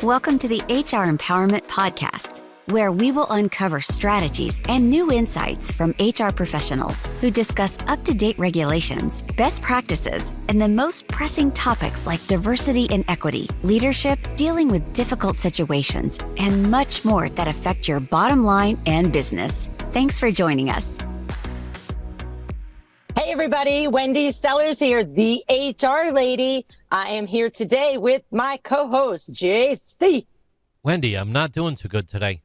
Welcome to the HR Empowerment Podcast, where we will uncover strategies and new insights from HR professionals who discuss up-to-date regulations, best practices, and the most pressing topics like diversity and equity, leadership, dealing with difficult situations, and much more that affect your bottom line and business. Thanks for joining us. Hey everybody, Wendy Sellers here, the HR lady. I am here today with my co-host, JC. Wendy, I'm not doing too good today.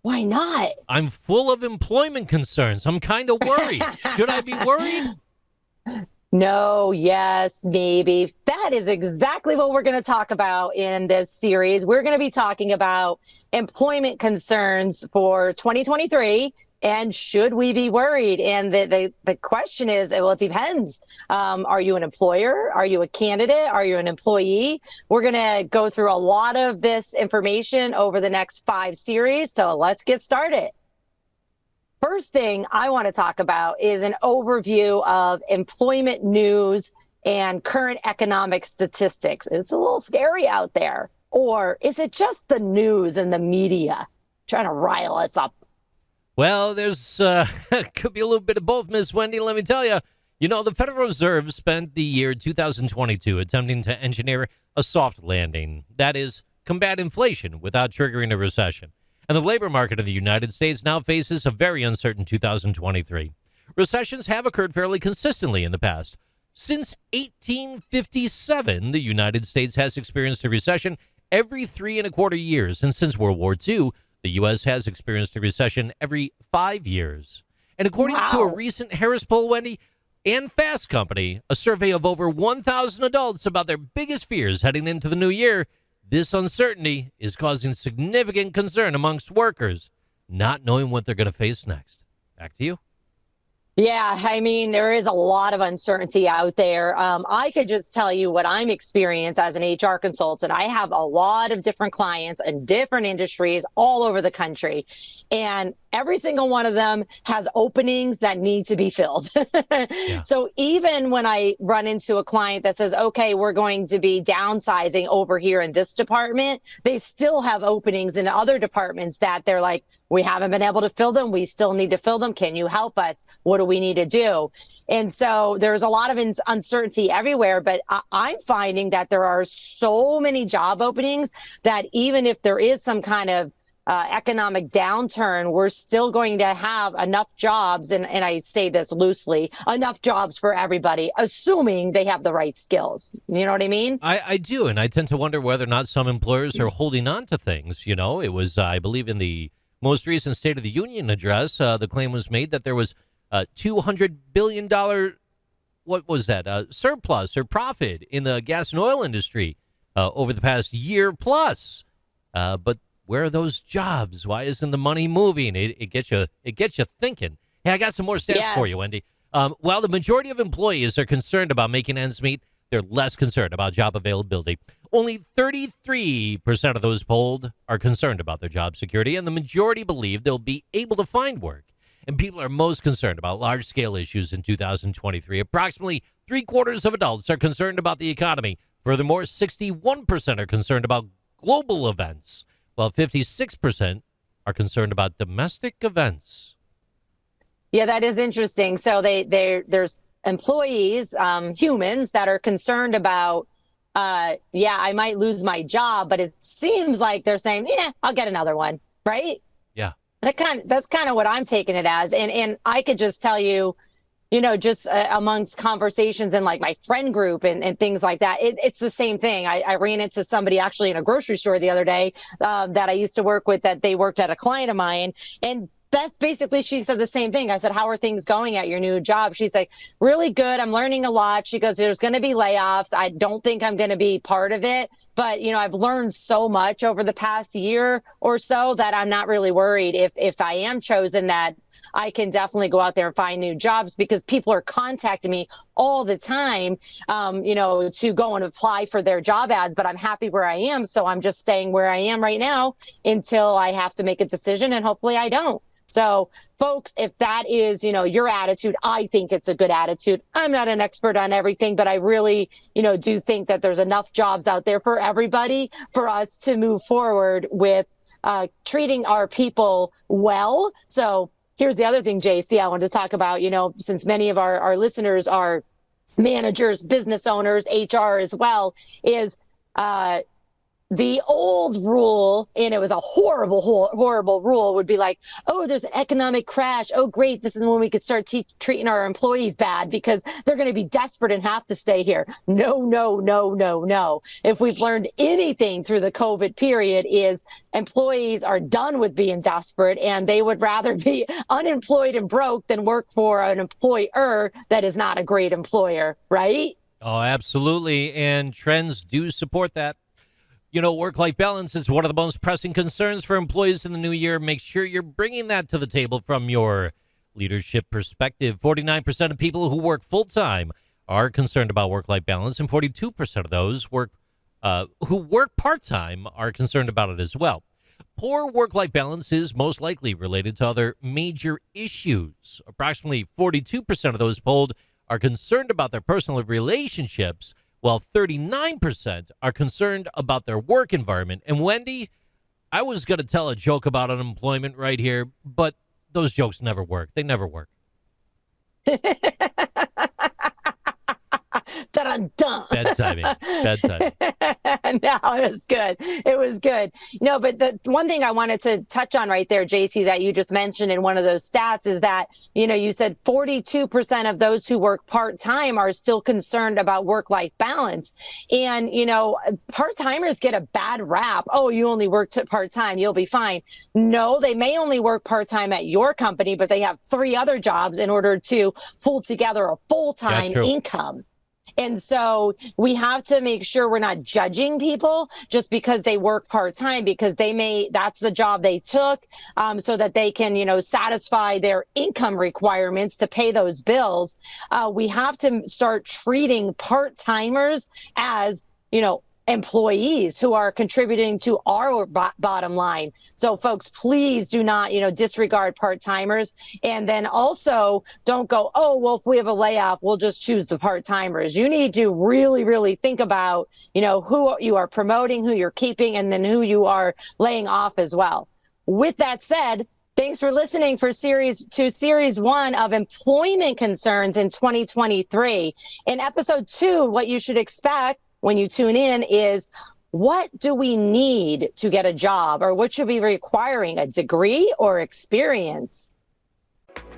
Why not? I'm full of employment concerns. I'm kind of worried. Should I be worried? No, yes, maybe. That is exactly what we're going to talk about in this series. We're going to be talking about employment concerns for 2023. And should we be worried? And the question is, well, it depends. Are you an employer? Are you a candidate? Are you an employee? We're going to go through a lot of this information over the next 5 series. So let's get started. First thing I want to talk about is an overview of employment news and current economic statistics. It's a little scary out there. Or is it just the news and the media trying to rile us up? Well, there's could be a little bit of both, Miss Wendy. Let me tell you. You know, the Federal Reserve spent the year 2022 attempting to engineer a soft landing. That is, combat inflation without triggering a recession. And the labor market of the United States now faces a very uncertain 2023. Recessions have occurred fairly consistently in the past. Since 1857, the United States has experienced a recession every 3¼ years. And since World War II, the U.S. has experienced a recession every 5 years. And according to a recent Harris poll, Wendy, and Fast Company, a survey of over 1,000 adults about their biggest fears heading into the new year, this uncertainty is causing significant concern amongst workers, not knowing what they're going to face next. Back to you. Yeah, I mean, there is a lot of uncertainty out there. I could just tell you what I'm experiencing as an HR consultant. I have a lot of different clients in different industries all over the country, and every single one of them has openings that need to be filled. Yeah. So even when I run into a client that says, okay, we're going to be downsizing over here in this department, they still have openings in other departments that they're like, we haven't been able to fill them. We still need to fill them. Can you help us? What do we need to do? And so there's a lot of uncertainty everywhere, but I'm finding that there are so many job openings that even if there is some kind of economic downturn, we're still going to have enough jobs, and I say this loosely, enough jobs for everybody, assuming they have the right skills. You know what I mean? I do, and I tend to wonder whether or not some employers are holding on to things. You know, it was, I believe, in the most recent State of the Union address, the claim was made that there was $200 billion, what was that, surplus or profit in the gas and oil industry over the past year plus. But where are those jobs? Why isn't the money moving? It gets you thinking. Hey, I got some more stats for you, Wendy. While the majority of employees are concerned about making ends meet, they're less concerned about job availability. Only 33% of those polled are concerned about their job security, and the majority believe they'll be able to find work. And people are most concerned about large-scale issues in 2023. Approximately 3/4 of adults are concerned about the economy. Furthermore, 61% are concerned about global events, while 56% are concerned about domestic events. Yeah, that is interesting. So there's employees, humans that are concerned about, I might lose my job, but it seems like they're saying, I'll get another one, right? Yeah. That's kind of what I'm taking it as. And I could just tell you, just amongst conversations in like my friend group and things like that, it's the same thing. I ran into somebody actually in a grocery store the other day that I used to work with, that they worked at a client of mine, and that's basically, she said the same thing. I said, how are things going at your new job? She's like, really good. I'm learning a lot. She goes, there's going to be layoffs. I don't think I'm going to be part of it. But, I've learned so much over the past year or so that I'm not really worried if I am chosen, that I can definitely go out there and find new jobs, because people are contacting me all the time, to go and apply for their job ads. But I'm happy where I am. So I'm just staying where I am right now until I have to make a decision, and hopefully I don't. So folks, if that is, your attitude, I think it's a good attitude. I'm not an expert on everything, but I really, do think that there's enough jobs out there for everybody for us to move forward with treating our people well. So here's the other thing, JC, I wanted to talk about, since many of our listeners are managers, business owners, HR as well, is the old rule, and it was a horrible rule, would be like, oh, there's an economic crash. Oh, great. This is when we could start treating our employees bad because they're going to be desperate and have to stay here. No. If we've learned anything through the COVID period is employees are done with being desperate, and they would rather be unemployed and broke than work for an employer that is not a great employer, right? Oh, absolutely. And trends do support that. Work-life balance is one of the most pressing concerns for employees in the new year. Make sure you're bringing that to the table from your leadership perspective. 49% of people who work full-time are concerned about work-life balance, and 42% of those who work part-time are concerned about it as well. Poor work-life balance is most likely related to other major issues. Approximately 42% of those polled are concerned about their personal relationships, while 39% are concerned about their work environment. And Wendy, I was going to tell a joke about unemployment right here, but those jokes never work. They never work. Dun-dun-dun. Bad timing. No, it was good. It was good. No, but the one thing I wanted to touch on right there, JC, that you just mentioned in one of those stats is that, you said 42% of those who work part-time are still concerned about work-life balance. And, part-timers get a bad rap. Oh, you only work part-time, you'll be fine. No, they may only work part-time at your company, but they have 3 other jobs in order to pull together a full-time income. And so we have to make sure we're not judging people just because they work part-time, because that's the job they took, so that they can, satisfy their income requirements to pay those bills. We have to start treating part-timers as, employees who are contributing to our bottom line. So folks, please do not, disregard part-timers. And then also don't go, oh, well, if we have a layoff, we'll just choose the part-timers. You need to really, really think about, who you are promoting, who you're keeping, and then who you are laying off as well. With that said, thanks for listening for series 1 of employment concerns in 2023. In episode 2, what you should expect when you tune in is, what do we need to get a job, or what should we be requiring, a degree or experience?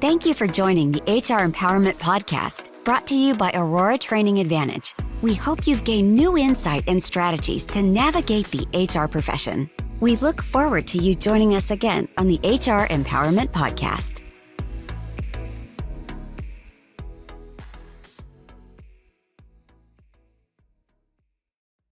Thank you for joining the HR Empowerment Podcast, brought to you by Aurora Training Advantage. We hope you've gained new insight and strategies to navigate the HR profession. We look forward to you joining us again on the HR Empowerment Podcast.